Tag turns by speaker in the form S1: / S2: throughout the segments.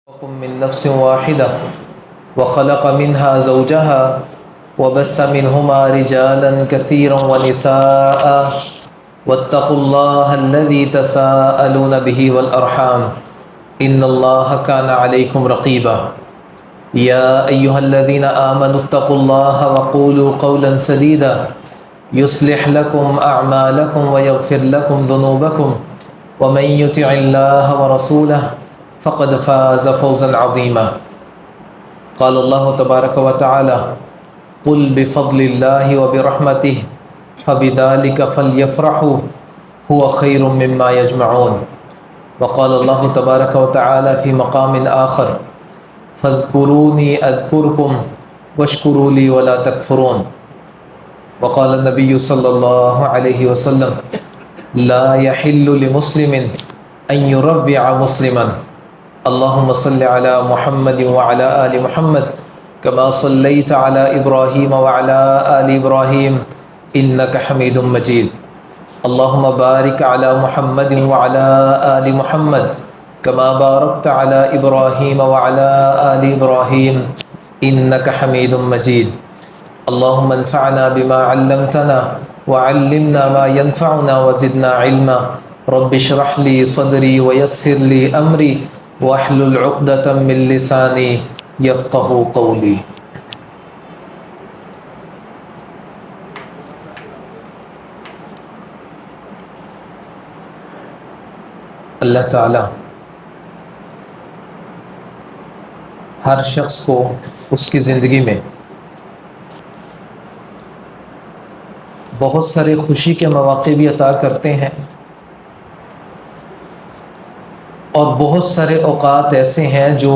S1: من نفس واحدة وخلق منها زوجها وبث منهما رجالا كثيرا ونساء واتقوا الله الذي تساءلون به والأرحام إن الله كان عليكم رقيبا يا أيها الذين آمنوا اتقوا الله وقولوا قولا سديدا يصلح لكم أعمالكم ويغفر لكم ذنوبكم ومن يطع الله ورسوله فقد فاز فوزا عظيما قال الله تبارك وتعالى قل بفضل الله وبرحمته فبذلك فليفرحوا هو خير مما يجمعون وقال الله تبارك وتعالى في مقام آخر فاذكروني أذكركم واشكروا لي ولا تكفرون وقال النبي صلى الله عليه وسلم لا يحل لمسلم أن يربع مسلما اللهم صل على محمد وعلى آل محمد كما صليت على إبراهيم وعلى آل إبراهيم إنك حميد مجيد اللهم بارك على محمد وعلى آل محمد كما باركت على إبراهيم وعلى آل إبراهيم إنك حميد مجيد اللهم انفعنا بما علمتنا وعلمنا ما ينفعنا وزدنا علما رب اشرح لي صدري ويسر لي أمري واحلل عقدة من لساني يفقهوا قولي۔ اللہ تعالی ہر شخص کو اس کی زندگی میں بہت سارے خوشی کے مواقع بھی عطا کرتے ہیں اور بہت سارے اوقات ایسے ہیں جو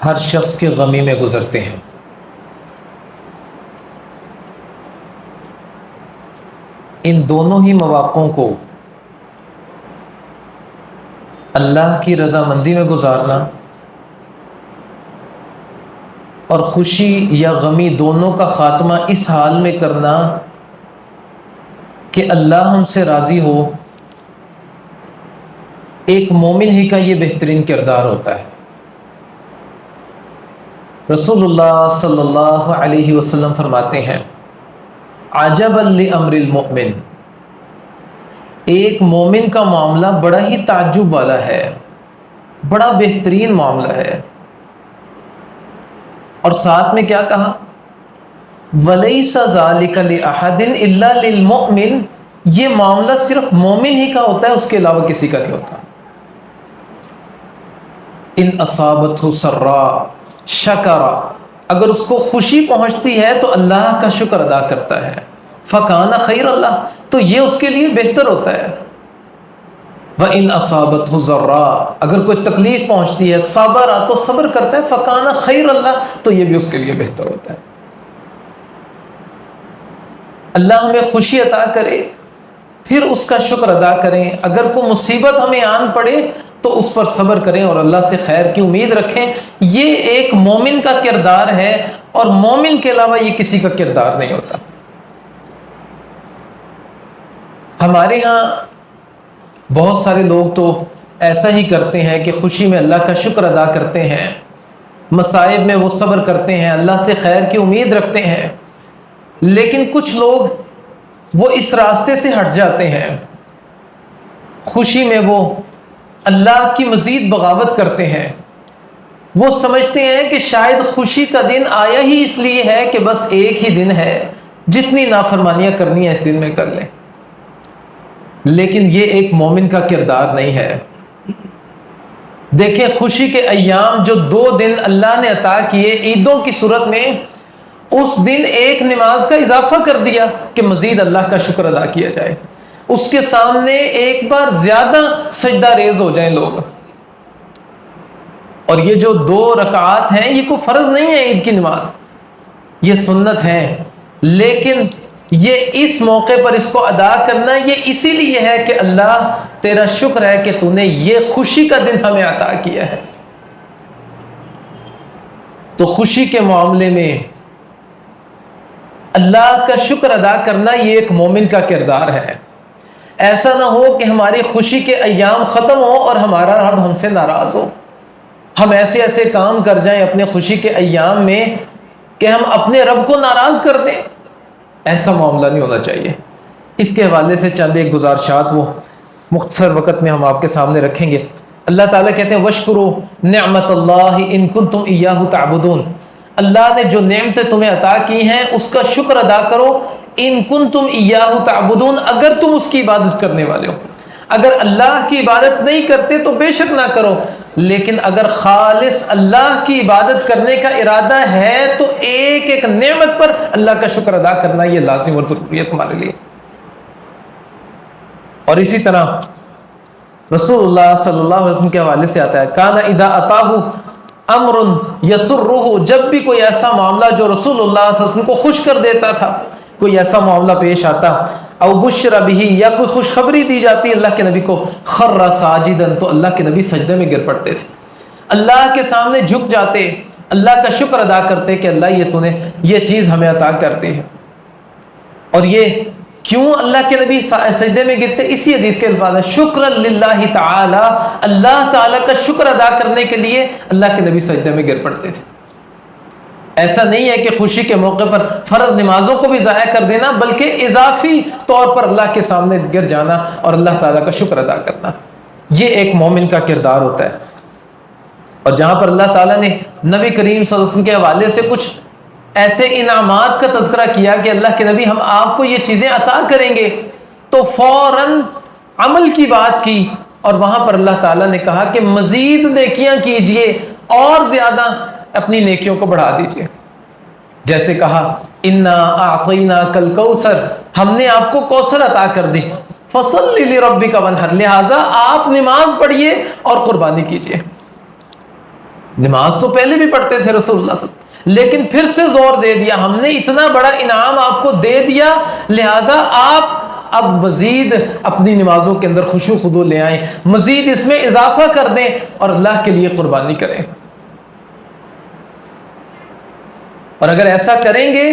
S1: ہر شخص کے غمی میں گزرتے ہیں۔ ان دونوں ہی مواقعوں کو اللہ کی رضامندی میں گزارنا اور خوشی یا غمی دونوں کا خاتمہ اس حال میں کرنا کہ اللہ ہم سے راضی ہو، ایک مومن ہی کا یہ بہترین کردار ہوتا ہے۔ رسول اللہ صلی اللہ علیہ وسلم فرماتے ہیں عجبا لامر المؤمن، ایک مومن کا معاملہ بڑا ہی تعجب والا ہے، بڑا بہترین معاملہ ہے۔ اور ساتھ میں کیا کہا؟ وَلَيْسَ ذَلِكَ لِأَحَدٍ إِلَّا لِلْمُؤْمِنِ، یہ معاملہ صرف مومن ہی کا ہوتا ہے، اس کے علاوہ کسی کا نہیں ہوتا۔ ان اصابتہ سراء شکر، اگر اس کو خوشی پہنچتی ہے تو اللہ کا شکر ادا کرتا ہے، فکان خیر اللہ، تو یہ اس کے لیے بہتر ہوتا ہے۔ وَإِنْ أَصَابَتْهُ ضَرَّاء، اگر کوئی تکلیف پہنچتی ہے صبر تو صبر کرتا ہے، فکان خیر اللہ، تو یہ بھی اس کے لیے بہتر ہوتا ہے۔ اللہ ہمیں خوشی عطا کرے پھر اس کا شکر ادا کریں، اگر کوئی مصیبت ہمیں آن پڑے تو اس پر صبر کریں اور اللہ سے خیر کی امید رکھیں۔ یہ ایک مومن کا کردار ہے اور مومن کے علاوہ یہ کسی کا کردار نہیں ہوتا۔ ہمارے ہاں بہت سارے لوگ تو ایسا ہی کرتے ہیں کہ خوشی میں اللہ کا شکر ادا کرتے ہیں، مصائب میں وہ صبر کرتے ہیں، اللہ سے خیر کی امید رکھتے ہیں، لیکن کچھ لوگ وہ اس راستے سے ہٹ جاتے ہیں، خوشی میں وہ اللہ کی مزید بغاوت کرتے ہیں۔ وہ سمجھتے ہیں کہ شاید خوشی کا دن آیا ہی اس لیے ہے کہ بس ایک ہی دن ہے، جتنی نافرمانیاں کرنی ہیں اس دن میں کر لیں، لیکن یہ ایک مومن کا کردار نہیں ہے۔ دیکھیں خوشی کے ایام جو 2 دن اللہ نے عطا کیے عیدوں کی صورت میں، اس دن ایک نماز کا اضافہ کر دیا کہ مزید اللہ کا شکر ادا کیا جائے، اس کے سامنے ایک بار زیادہ سجدہ ریز ہو جائیں لوگ۔ اور یہ جو 2 رکعات ہیں یہ کوئی فرض نہیں ہے، عید کی نماز یہ سنت ہے، لیکن یہ اس موقع پر اس کو ادا کرنا یہ اسی لیے ہے کہ اللہ تیرا شکر ہے کہ تو نے یہ خوشی کا دن ہمیں عطا کیا ہے۔ تو خوشی کے معاملے میں اللہ کا شکر ادا کرنا یہ ایک مومن کا کردار ہے۔ ایسا نہ ہو کہ ہماری خوشی کے ایام ختم ہو اور ہمارا رب ہم سے ناراض ہو۔ ہم ایسے ایسے کام کر جائیں اپنے خوشی کے ایام میں کہ ہم اپنے رب کو ناراض کر دیں. ایسا معاملہ نہیں ہونا چاہیے. اس کے حوالے سے چند ایک گزارشات وہ مختصر وقت میں ہم آپ کے سامنے رکھیں گے. اللہ تعالیٰ کہتے ہیں وَاشْكُرُوا نِعْمَةَ اللَّهِ إِن كُنتُمْ إِيَّاهُ تَعْبُدُونَ. اللہ نے جو نعمتیں تمہیں عطا کی ہیں اس کا شکر ادا کرو. ان کنتم ایاہ تعبدون, اگر تم اس کی عبادت کرنے والے ہو. اگر اللہ کی عبادت نہیں کرتے تو بے شک نہ کرو, لیکن اگر خالص اللہ کی عبادت کرنے کا ارادہ ہے تو ایک ایک نعمت پر اللہ کا شکر ادا کرنا یہ لازم اور ضروری ہے تمہارے لیے. اور اسی طرح رسول اللہ صلی اللہ علیہ وسلم کے حوالے سے آتا ہے کان اذا اتاہ امر یسرہ, جب بھی کوئی ایسا معاملہ جو رسول اللہ صلی اللہ علیہ وسلم کو خوش کر دیتا تھا, کوئی ایسا معاملہ پیش آتا, او بشر بہ, یا کوئی خوشخبری دی جاتی اللہ کے نبی کو, خر ساجدا, تو اللہ کے نبی سجدے میں گر پڑتے تھے, اللہ کے سامنے جھک جاتے, اللہ کا شکر ادا کرتے کہ اللہ یہ تو نے یہ چیز ہمیں عطا کرتی ہے. اور یہ کیوں اللہ کے نبی سجدے میں گرتے؟ اسی حدیث کے الفاظ ہے شکر للہ تعالی, اللہ تعالیٰ کا شکر ادا کرنے کے لیے اللہ کے نبی سجدے میں گر پڑتے تھے. ایسا نہیں ہے کہ خوشی کے موقع پر فرض نمازوں کو بھی ضائع کر دینا, بلکہ اضافی طور پر اللہ کے سامنے گر جانا اور اللہ تعالیٰ کا شکر ادا کرنا, یہ ایک مومن کا کردار ہوتا ہے. اور جہاں پر اللہ تعالیٰ نے نبی کریم صلی اللہ علیہ وسلم کے حوالے سے کچھ ایسے انعامات کا تذکرہ کیا کہ اللہ کے نبی ہم آپ کو یہ چیزیں عطا کریں گے, تو فوراً عمل کی بات کی, اور وہاں پر اللہ تعالیٰ نے کہا کہ مزید نیکیاں کیجئے اور زیادہ اپنی نیکیوں کو بڑھا دیجئے. جیسے کہا انا اعطیناک الکوثر, ہم نے آپ کو کوثر عطا کر دی, فصل لربک وانحر, لہذا آپ نماز پڑھیے اور قربانی کیجئے. نماز تو پہلے بھی پڑھتے تھے رسول اللہ صلی اللہ علیہ وسلم, لیکن پھر سے زور دے دیا, ہم نے اتنا بڑا انعام آپ کو دے دیا, لہذا آپ اب مزید اپنی نمازوں کے اندر خشوع خضوع لے آئیں, مزید اس میں اضافہ کر دیں اور اللہ کے لیے قربانی کریں. اور اگر ایسا کریں گے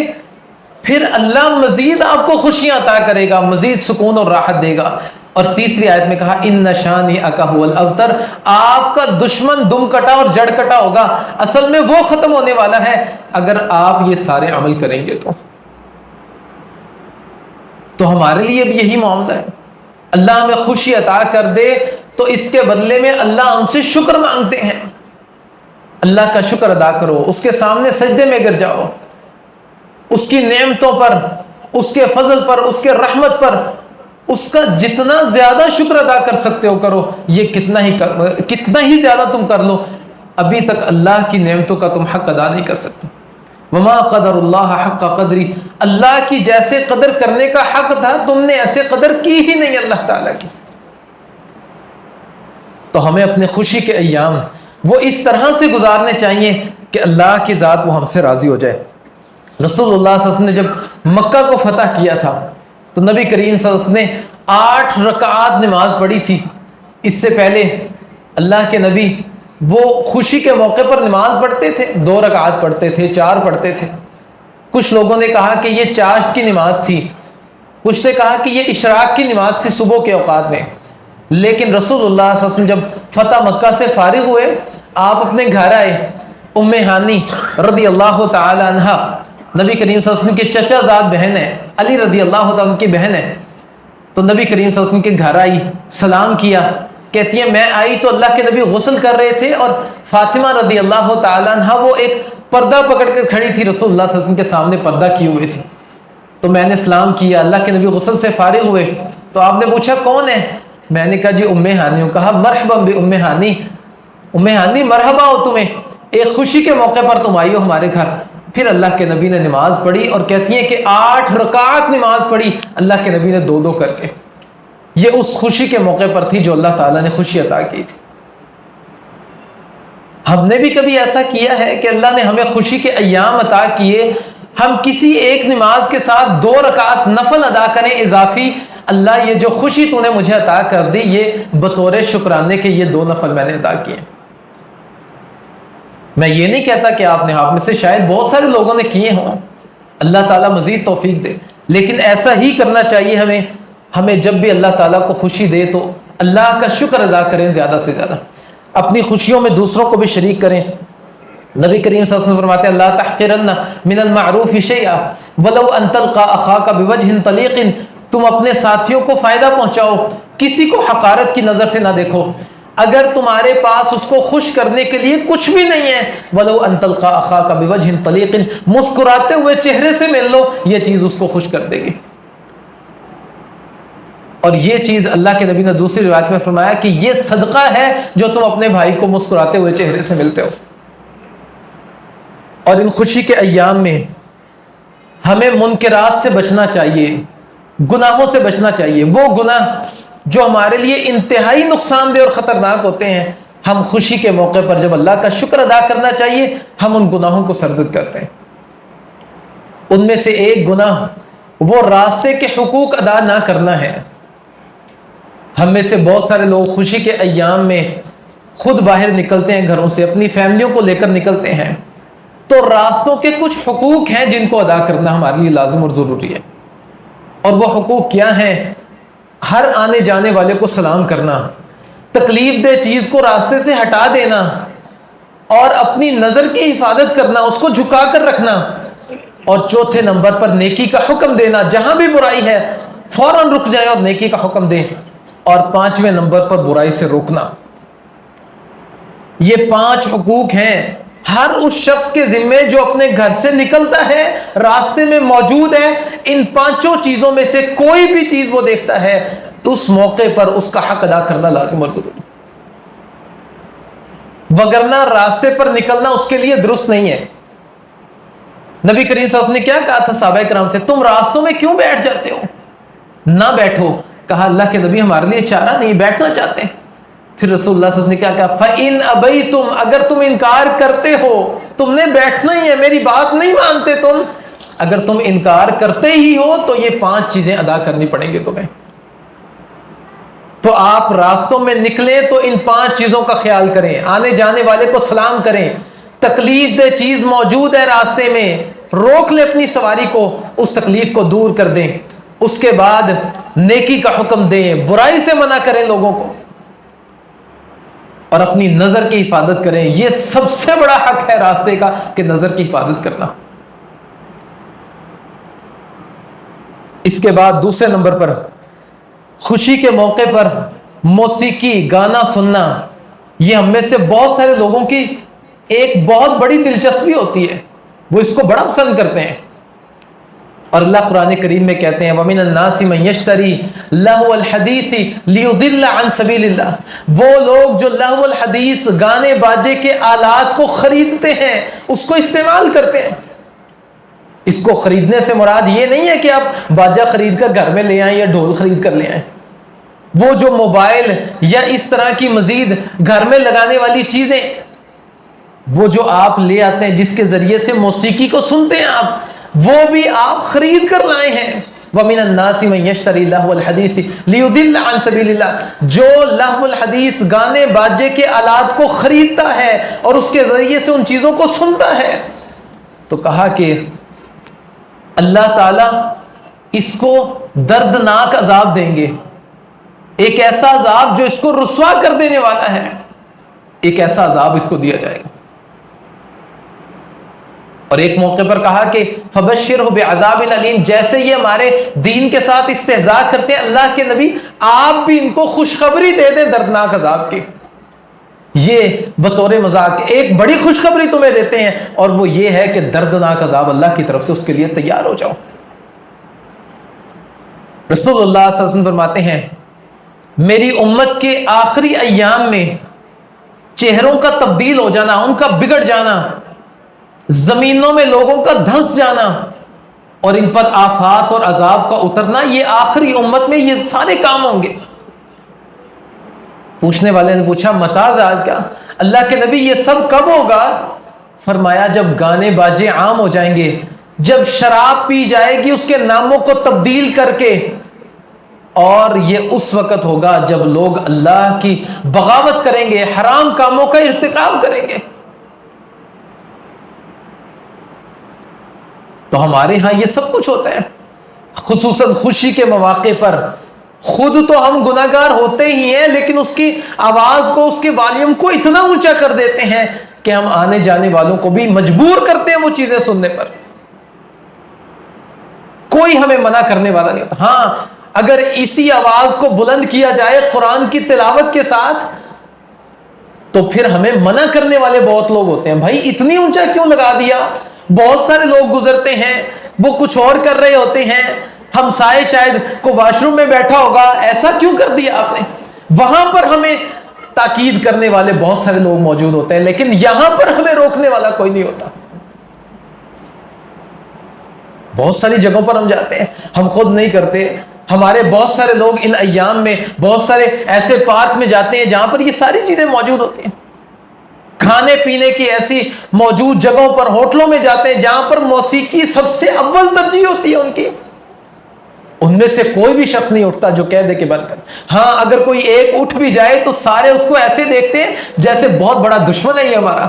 S1: پھر اللہ مزید آپ کو خوشیاں عطا کرے گا, مزید سکون اور راحت دے گا. اور تیسری آیت میں کہا ان شانئک ھو الابتر, آپ کا دشمن دم کٹا اور جڑ کٹا ہوگا, اصل میں وہ ختم ہونے والا ہے اگر آپ یہ سارے عمل کریں گے. تو ہمارے لیے بھی یہی معاملہ ہے, اللہ ہمیں خوشی عطا کر دے تو اس کے بدلے میں اللہ ہم سے شکر مانگتے ہیں. اللہ کا شکر ادا کرو, اس کے سامنے سجدے میں گر جاؤ, اس کی نعمتوں پر, اس کے فضل پر, اس کے رحمت پر اس کا جتنا زیادہ شکر ادا کر سکتے ہو کرو. یہ کتنا ہی زیادہ تم کر لو, ابھی تک اللہ کی نعمتوں کا تم حق ادا نہیں کر سکتے. وما قدر اللہ حق قدری, اللہ کی جیسے قدر کرنے کا حق تھا تم نے ایسے قدر کی ہی نہیں اللہ تعالیٰ کی. تو ہمیں اپنے خوشی کے ایام وہ اس طرح سے گزارنے چاہیے کہ اللہ کی ذات وہ ہم سے راضی ہو جائے. رسول اللہ صلی اللہ علیہ وسلم نے جب مکہ کو فتح کیا تھا تو نبی کریم صلی اللہ علیہ وسلم نے 8 رکعات نماز پڑھی تھی. اس سے پہلے اللہ کے نبی وہ خوشی کے موقع پر نماز پڑھتے تھے, 2 رکعات پڑھتے تھے, 4 پڑھتے تھے. کچھ لوگوں نے کہا کہ یہ چاشت کی نماز تھی, کچھ نے کہا کہ یہ اشراق کی نماز تھی صبح کے اوقات میں. لیکن رسول اللہ صلی اللہ علیہ وسلم جب فتح مکہ سے فارغ ہوئے, آپ اپنے گھر آئے. ام ہانی رضی اللہ تعالی عنہ نبی کریم صلی اللہ علیہ وسلم کی چچا زاد بہن ہے, علی رضی اللہ تعالیٰ عنہ کی بہن ہے. تو نبی کریم صلی اللہ علیہ وسلم کے گھر آئی, سلام کیا. کہتی ہے میں آئی تو اللہ کے نبی غسل کر رہے تھے اور فاطمہ رضی اللہ تعالیٰ عنہ وہ ایک پردہ پکڑ کر کھڑی تھی, رسول اللہ صلی اللہ علیہ وسلم کے سامنے پردہ کیے ہوئے تھی. تو میں نے سلام کیا, اللہ کے نبی غسل سے فارغ ہوئے تو آپ نے پوچھا کون ہے؟ میں نے کہا جی ام ہانی ہوں. کہا مرحبا بام ہانی, ام ہانی مرحبا ہو تمہیں, ایک خوشی کے موقع پر تم آئی ہو ہمارے گھر. پھر اللہ کے نبی نے نماز پڑھی اور کہتی ہیں کہ 8 رکعات نماز پڑھی اللہ کے نبی نے 2 کر کے. یہ اس خوشی کے موقع پر تھی جو اللہ تعالیٰ نے خوشی عطا کی تھی. ہم نے بھی کبھی ایسا کیا ہے کہ اللہ نے ہمیں خوشی کے ایام عطا کیے, ہم کسی ایک نماز کے ساتھ 2 رکعات نفل ادا کریں اضافی, اللہ یہ جو خوشی تو نے مجھے عطا کر دی یہ بطور شکرانے کے یہ 2 نفل میں نے ادا کیے. میں یہ نہیں کہتا کہ آپ میں سے شاید بہت سارے لوگوں نے کیے ہوں, اللہ تعالیٰ مزید توفیق دے, لیکن ایسا ہی کرنا چاہیے ہمیں جب بھی اللہ تعالیٰ کو خوشی دے تو اللہ کا شکر ادا کریں زیادہ سے زیادہ. اپنی خوشیوں میں دوسروں کو بھی شریک کریں. نبی کریم صلی اللہ علیہ وسلم فرماتے ہیں لا تحقرن من المعروف شیئا ولو ان تلقى اخاك بوجه طلیق. تم اپنے ساتھیوں کو فائدہ پہنچاؤ, کسی کو حقارت کی نظر سے نہ دیکھو, اگر تمہارے پاس اس کو خوش کرنے کے لیے کچھ بھی نہیں ہے, ولو ان تلقى اخاك بوجه طلیق, مسکراتے ہوئے چہرے سے مل لو, یہ چیز اس کو خوش کر دے گی. اور یہ چیز اللہ کے نبی نے دوسری روایت میں فرمایا کہ یہ صدقہ ہے جو تم اپنے بھائی کو مسکراتے ہوئے چہرے سے ملتے ہو. اور ان خوشی کے ایام میں ہمیں منکرات سے بچنا چاہیے, گناہوں سے بچنا چاہیے. وہ گناہ جو ہمارے لیے انتہائی نقصان دہ اور خطرناک ہوتے ہیں, ہم خوشی کے موقع پر جب اللہ کا شکر ادا کرنا چاہیے ہم ان گناہوں کو سرزد کرتے ہیں. ان میں سے ایک گناہ وہ راستے کے حقوق ادا نہ کرنا ہے. ہم میں سے بہت سارے لوگ خوشی کے ایام میں خود باہر نکلتے ہیں گھروں سے, اپنی فیملیوں کو لے کر نکلتے ہیں, تو راستوں کے کچھ حقوق ہیں جن کو ادا کرنا ہمارے لیے لازم اور ضروری ہے. اور وہ حقوق کیا ہیں؟ ہر آنے جانے والے کو سلام کرنا, تکلیف دہ چیز کو راستے سے ہٹا دینا, اور اپنی نظر کی حفاظت کرنا, اس کو جھکا کر رکھنا. اور چوتھے نمبر پر نیکی کا حکم دینا, جہاں بھی برائی ہے فوراً رک جائیں اور نیکی کا حکم دیں. اور پانچویں نمبر پر برائی سے روکنا. یہ 5 حقوق ہیں ہر اس شخص کے ذمے جو اپنے گھر سے نکلتا ہے, راستے میں موجود ہے. ان 5 چیزوں میں سے کوئی بھی چیز وہ دیکھتا ہے, اس موقع پر اس کا حق ادا کرنا لازم اور ضروری, وگرنہ راستے پر نکلنا اس کے لیے درست نہیں ہے. نبی کریم صلی اللہ علیہ وسلم نے کیا کہا تھا صحابہ کرام سے, تم راستوں میں کیوں بیٹھ جاتے ہو؟ نہ بیٹھو. کہا اللہ کے نبی ہمارے لیے چارہ نہیں, بیٹھنا چاہتے ہیں. پھر رسول اللہ صلی اللہ علیہ وسلم نے کیا کہا, فَإِنْ أَبَيْتُمْ, اگر تم انکار کرتے ہو, تم نے بیٹھنا ہی ہے, میری بات نہیں مانتے تم, اگر تم انکار کرتے ہی ہو تو یہ 5 چیزیں ادا کرنی پڑیں گی تمہیں. تو آپ راستوں میں نکلیں تو ان 5 چیزوں کا خیال کریں. آنے جانے والے کو سلام کریں, تکلیف دہ چیز موجود ہے راستے میں, روک لیں اپنی سواری کو, اس تکلیف کو دور کر دیں. اس کے بعد نیکی کا حکم دیں, برائی سے منع کریں لوگوں کو, اور اپنی نظر کی حفاظت کریں. یہ سب سے بڑا حق ہے راستے کا کہ نظر کی حفاظت کرنا. اس کے بعد دوسرے نمبر پر خوشی کے موقع پر موسیقی, گانا سننا. یہ ہم میں سے بہت سارے لوگوں کی ایک بہت بڑی دلچسپی ہوتی ہے, وہ اس کو بڑا پسند کرتے ہیں. اور اللہ قرآن کریم میں کہتے ہیں وَمِنَ النَّاسِ مَن يَشْتَرِي لَهْوَ الْحَدِيثِ لِيُضِلَّ عَن سَبِيلِ اللَّهِ. وہ لوگ جو لہو الحدیث, گانے باجے کے آلات کو خریدتے ہیں, اس کو استعمال کرتے ہیں. اس کو خریدنے سے مراد یہ نہیں ہے کہ آپ باجا خرید کر گھر میں لے آئیں یا ڈھول خرید کر لے آئیں. وہ جو موبائل یا اس طرح کی مزید گھر میں لگانے والی چیزیں, وہ جو آپ لے آتے ہیں جس کے ذریعے سے موسیقی کو سنتے ہیں آپ, وہ بھی آپ خرید کر لائے ہیں. وَمِنَ النَّاسِ مَن يَشْتَرِي لَهْوَ الْحَدِيثِ لِيُضِلَّ عَن سَبِيلِ اللَّهِ. جو لہو الحدیث, گانے باجے کے آلات کو خریدتا ہے اور اس کے ذریعے سے ان چیزوں کو سنتا ہے, تو کہا کہ اللہ تعالیٰ اس کو دردناک عذاب دیں گے. ایک ایسا عذاب جو اس کو رسوا کر دینے والا ہے, ایک ایسا عذاب اس کو دیا جائے گا. اور ایک موقع پر کہا کہ فَبَشِّرْهُ بِعَذَابٍ أَلِيمٍ. جیسے یہ ہمارے دین کے ساتھ استہزاء کرتے ہیں, اللہ کے نبی آپ بھی ان کو خوشخبری دے دیں دردناک عذاب کی. یہ بطور مذاق ایک بڑی خوشخبری تمہیں دیتے ہیں, اور وہ یہ ہے کہ دردناک عذاب اللہ کی طرف سے, اس کے لیے تیار ہو جاؤ. رسول اللہ صلی اللہ علیہ وسلم فرماتے ہیں میری امت کے آخری ایام میں چہروں کا تبدیل ہو جانا, ان کا بگڑ جانا, زمینوں میں لوگوں کا دھنس جانا, اور ان پر آفات اور عذاب کا اترنا, یہ آخری امت میں یہ سارے کام ہوں گے. پوچھنے والے نے پوچھا متا ذالک, کیا اللہ کے نبی یہ سب کب ہوگا؟ فرمایا جب گانے باجے عام ہو جائیں گے, جب شراب پی جائے گی اس کے ناموں کو تبدیل کر کے, اور یہ اس وقت ہوگا جب لوگ اللہ کی بغاوت کریں گے, حرام کاموں کا ارتکاب کریں گے. تو ہمارے ہاں یہ سب کچھ ہوتا ہے, خصوصاً خوشی کے مواقع پر خود تو ہم گناہگار ہوتے ہی ہیں، لیکن اس کی آواز کو، اس کے والیوم کو اتنا اونچا کر دیتے ہیں کہ ہم آنے جانے والوں کو بھی مجبور کرتے ہیں وہ چیزیں سننے پر۔ کوئی ہمیں منع کرنے والا نہیں ہوتا۔ ہاں، اگر اسی آواز کو بلند کیا جائے قرآن کی تلاوت کے ساتھ تو پھر ہمیں منع کرنے والے بہت لوگ ہوتے ہیں، بھائی اتنی اونچا کیوں لگا دیا؟ بہت سارے لوگ گزرتے ہیں، وہ کچھ اور کر رہے ہوتے ہیں، ہمسائے شاید کو واش روم میں بیٹھا ہوگا، ایسا کیوں کر دیا آپ نے؟ وہاں پر ہمیں تاکید کرنے والے بہت سارے لوگ موجود ہوتے ہیں، لیکن یہاں پر ہمیں روکنے والا کوئی نہیں ہوتا۔ بہت ساری جگہوں پر ہم جاتے ہیں، ہم خود نہیں کرتے، ہمارے بہت سارے لوگ ان ایام میں بہت سارے ایسے پارک میں جاتے ہیں جہاں پر یہ ساری چیزیں موجود ہوتی ہیں، کھانے پینے کی ایسی موجود جگہوں پر، ہوٹلوں میں جاتے ہیں جہاں پر موسیقی سب سے اول ترجیح ہوتی ہے ان کی، ان میں سے کوئی بھی شخص نہیں اٹھتا جو کہہ دے کہ بند کر۔ ہاں، اگر کوئی ایک اٹھ بھی جائے تو سارے اس کو ایسے دیکھتے ہیں جیسے بہت بڑا دشمن ہے یہ ہمارا،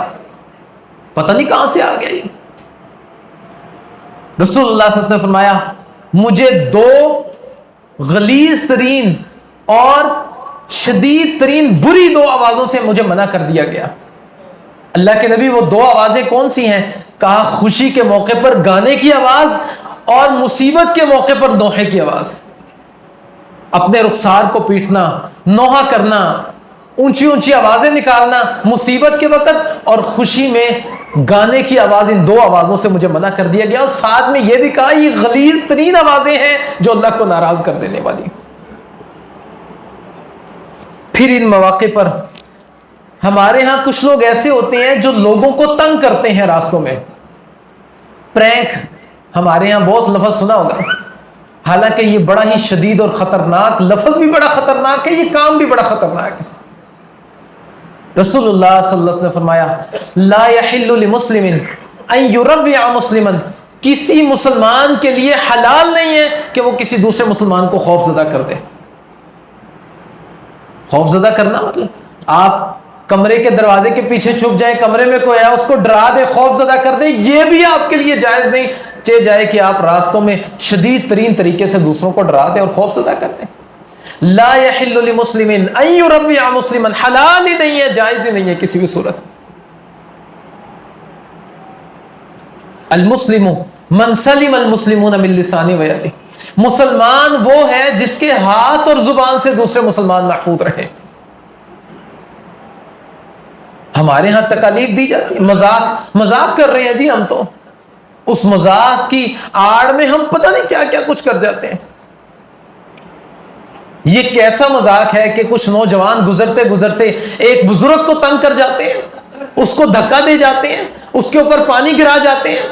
S1: پتہ نہیں کہاں سے آ گیا یہ۔ رسول اللہ صلی اللہ علیہ وسلم نے فرمایا مجھے دو غلیظ ترین اور شدید ترین بری دو آوازوں سے مجھے منع کر دیا گیا۔ اللہ کے نبی وہ دو آوازیں کون سی ہیں؟ کہا خوشی کے موقع پر گانے کی آواز اور مصیبت کے موقع پر نوحے کی آواز۔ اپنے رخسار کو پیٹنا، نوحہ کرنا، اونچی اونچی آوازیں نکالنا مصیبت کے وقت، اور خوشی میں گانے کی آواز، ان دو آوازوں سے مجھے منع کر دیا گیا، اور ساتھ میں یہ بھی کہا یہ غلیظ ترین آوازیں ہیں جو اللہ کو ناراض کر دینے والی۔ پھر ان مواقع پر ہمارے ہاں کچھ لوگ ایسے ہوتے ہیں جو لوگوں کو تنگ کرتے ہیں راستوں میں۔ پرینک، ہمارے ہاں بہت لفظ سنا ہوگا، حالانکہ یہ بڑا ہی شدید اور خطرناک لفظ بھی بڑا خطرناک ہے، یہ کام بھی بڑا خطرناک ہے۔ رسول اللہ صلی اللہ علیہ وسلم نے فرمایا لا یحل لمسلم ان یروع مسلما، کسی مسلمان کے لیے حلال نہیں ہے کہ وہ کسی دوسرے مسلمان کو خوف زدہ کر دے۔ خوف زدہ کرنا مطلب آپ کمرے کے دروازے کے پیچھے چھپ جائیں، کمرے میں کوئی ہے اس کو ڈرا دے، خوف زدہ کر دے، یہ بھی آپ کے لیے جائز نہیں، چاہے جائے کہ آپ راستوں میں شدید ترین طریقے سے دوسروں کو ڈرا دیں اور خوف زدہ کر دیں۔ لا یحل لمسلم ان یروع مسلما، حلال ہی نہیں ہے، جائز ہی نہیں ہے کسی بھی صورت۔ المسلم من سلم المسلمون من لسانه ویده، مسلمان وہ ہے جس کے ہاتھ اور زبان سے دوسرے مسلمان محفوظ رہے۔ ہمارے ہاں تکالیف دی جاتی ہے، مذاق کر رہے ہیں جی ہم تو، اس مذاق کی آڑ میں ہم پتہ نہیں کیا کیا کچھ کر جاتے ہیں۔ یہ کیسا مذاق ہے کہ کچھ نوجوان گزرتے گزرتے ایک بزرگ کو تنگ کر جاتے ہیں، اس کو دھکا دے جاتے ہیں، اس کے اوپر پانی گرا جاتے ہیں۔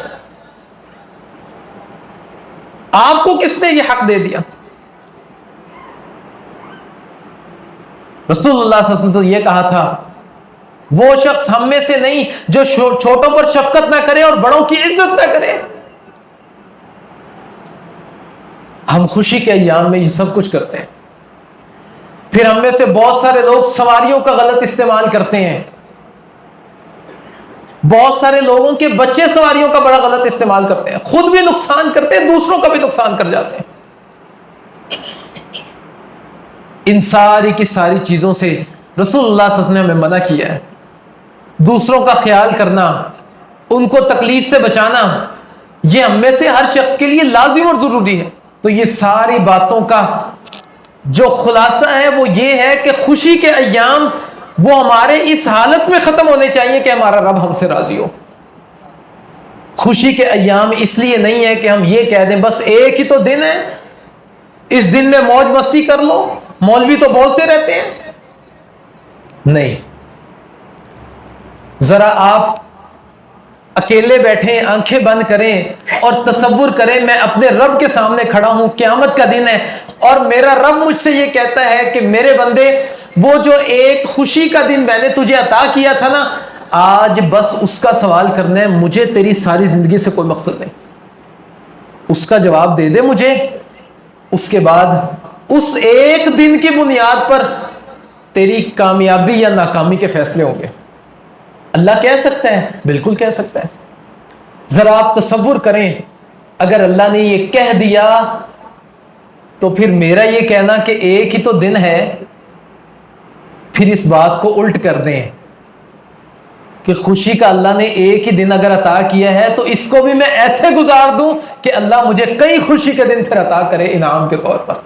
S1: آپ کو کس نے یہ حق دے دیا؟ رسول اللہ صلی اللہ علیہ وسلم تو یہ کہا تھا وہ شخص ہم میں سے نہیں جو چھوٹوں پر شفقت نہ کرے اور بڑوں کی عزت نہ کرے۔ ہم خوشی کے ایام میں یہ سب کچھ کرتے ہیں، پھر ہم میں سے بہت سارے لوگ سواریوں کا غلط استعمال کرتے ہیں، بہت سارے لوگوں کے بچے سواریوں کا بڑا غلط استعمال کرتے ہیں، خود بھی نقصان کرتے ہیں، دوسروں کا بھی نقصان کر جاتے ہیں۔ ان ساری کی ساری چیزوں سے رسول اللہ صلی اللہ علیہ وسلم نے ہمیں منع کیا ہے۔ دوسروں کا خیال کرنا، ان کو تکلیف سے بچانا، یہ ہم میں سے ہر شخص کے لیے لازم اور ضروری ہے۔ تو یہ ساری باتوں کا جو خلاصہ ہے وہ یہ ہے کہ خوشی کے ایام وہ ہمارے اس حالت میں ختم ہونے چاہیے کہ ہمارا رب ہم سے راضی ہو۔ خوشی کے ایام اس لیے نہیں ہے کہ ہم یہ کہہ دیں بس ایک ہی تو دن ہے، اس دن میں موج مستی کر لو، مولوی تو بولتے رہتے ہیں۔ نہیں، ذرا آپ اکیلے بیٹھیں، آنکھیں بند کریں اور تصور کریں میں اپنے رب کے سامنے کھڑا ہوں، قیامت کا دن ہے، اور میرا رب مجھ سے یہ کہتا ہے کہ میرے بندے وہ جو ایک خوشی کا دن میں نے تجھے عطا کیا تھا نا، آج بس اس کا سوال کرنا ہے، مجھے تیری ساری زندگی سے کوئی مقصد نہیں، اس کا جواب دے دے مجھے، اس کے بعد اس ایک دن کی بنیاد پر تیری کامیابی یا ناکامی کے فیصلے ہوں گے۔ اللہ کہہ سکتا ہے، بالکل کہہ سکتا ہے۔ ذرا آپ تصور کریں اگر اللہ نے یہ کہہ دیا تو پھر میرا یہ کہنا کہ ایک ہی تو دن ہے، پھر اس بات کو الٹ کر دیں کہ خوشی کا اللہ نے ایک ہی دن اگر عطا کیا ہے تو اس کو بھی میں ایسے گزار دوں کہ اللہ مجھے کئی خوشی کے دن پھر عطا کرے انعام کے طور پر۔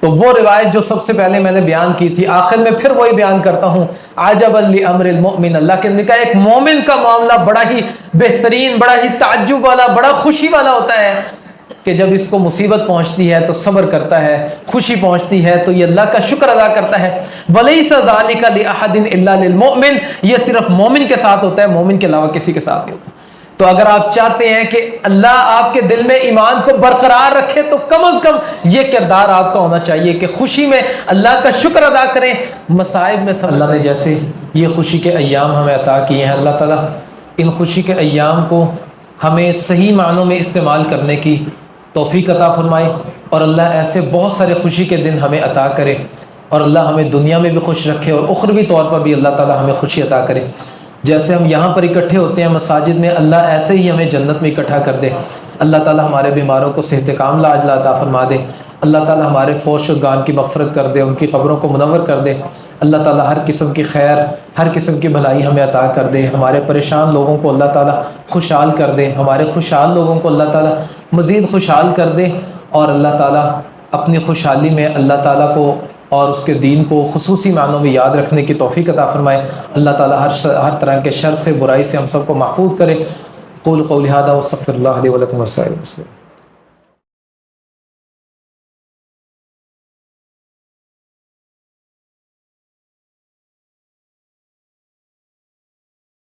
S1: تو وہ روایت جو سب سے پہلے میں نے بیان کی تھی، آخر میں پھر وہی بیان کرتا ہوں، عجبا لامر المؤمن، اللہ کے نکاح ایک مومن کا معاملہ بڑا ہی بہترین، بڑا ہی تعجب والا، بڑا خوشی والا ہوتا ہے کہ جب اس کو مصیبت پہنچتی ہے تو صبر کرتا ہے، خوشی پہنچتی ہے تو یہ اللہ کا شکر ادا کرتا ہے۔ وَلَيْسَ ذَلِكَ لِأَحَدٍ إِلَّا لِلْمُؤْمِنِ، یہ صرف مومن کے ساتھ ہوتا ہے، مومن کے علاوہ کسی کے ساتھ نہیں ہوتا۔ تو اگر آپ چاہتے ہیں کہ اللہ آپ کے دل میں ایمان کو برقرار رکھے تو کم از کم یہ کردار آپ کا ہونا چاہیے کہ خوشی میں اللہ کا شکر ادا کریں، مصائب میں سب اللہ نے جیسے یہ خوشی کے ایام ہمیں عطا کیے ہیں، اللہ تعالیٰ ان خوشی کے ایام کو ہمیں صحیح معنوں میں استعمال کرنے کی توفیق عطا فرمائے، اور اللہ ایسے بہت سارے خوشی کے دن ہمیں عطا کرے، اور اللہ ہمیں دنیا میں بھی خوش رکھے اور اخروی طور پر بھی اللہ تعالیٰ ہمیں خوشی عطا کرے۔ جیسے ہم یہاں پر اکٹھے ہوتے ہیں مساجد میں، اللہ ایسے ہی ہمیں جنت میں اکٹھا کر دے۔ اللہ تعالیٰ ہمارے بیماروں کو صحت کاملہ عاجلہ عطا فرما دے۔ اللہ تعالیٰ ہمارے فوت شدگان کی مغفرت کر دے، ان کی قبروں کو منور کر دے۔ اللہ تعالیٰ ہر قسم کی خیر، ہر قسم کی بھلائی ہمیں عطا کر دے۔ ہمارے پریشان لوگوں کو اللہ تعالیٰ خوشحال کر دے، ہمارے خوشحال لوگوں کو اللہ تعالیٰ مزید خوشحال کر دے، اور اللہ تعالیٰ اپنی خوشحالی میں اللہ تعالیٰ کو اور اس کے دین کو خصوصی معنوں میں یاد رکھنے کی توفیق عطا فرمائے۔ اللہ تعالیٰ ہر طرح کے شر سے، برائی سے ہم سب کو محفوظ کرے۔ قول قولی ھذا واستغفر اللہ لی ولکم ولسائر المسلمین۔